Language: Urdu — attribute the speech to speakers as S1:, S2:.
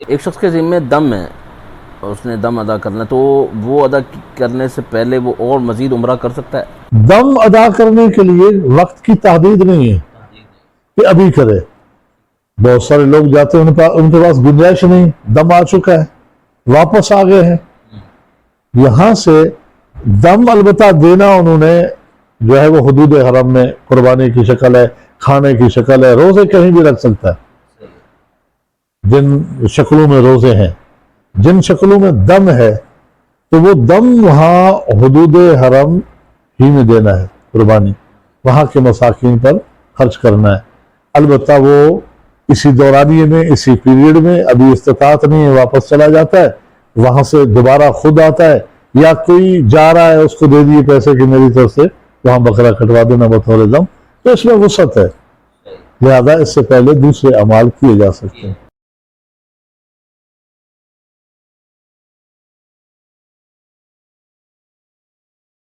S1: ایک شخص کے ذمہ دم ہے، اس نے دم ادا کرنا ہے، تو وہ ادا کرنے سے پہلے وہ اور مزید عمرہ کر سکتا ہے؟
S2: دم ادا کرنے کے لیے وقت کی تحدید نہیں ہے کہ ابھی کرے. بہت سارے لوگ جاتے ہیں ان کے پاس گنجائش نہیں، دم آ چکا ہے، واپس آ گئے ہیں. یہاں سے دم البتہ دینا انہوں نے جو ہے وہ حدود حرم میں قربانی کی شکل ہے، کھانے کی شکل ہے، روزے کہیں بھی رکھ سکتا ہے. جن شکلوں میں روزے ہیں، جن شکلوں میں دم ہے، تو وہ دم وہاں حدود حرم ہی میں دینا ہے قربانی، وہاں کے مساکین پر خرچ کرنا ہے. البتہ وہ اسی دورانیے میں، اسی پیریڈ میں ابھی استطاعت نہیں ہے، واپس چلا جاتا ہے، وہاں سے دوبارہ خود آتا ہے، یا کوئی جا رہا ہے اس کو دے دیے پیسے کہ میری طرف سے وہاں بکرا کٹوا دینا بطور دم، تو اس میں وسعت ہے، لہذا اس سے پہلے دوسرے اعمال کیے جا سکتے ہیں.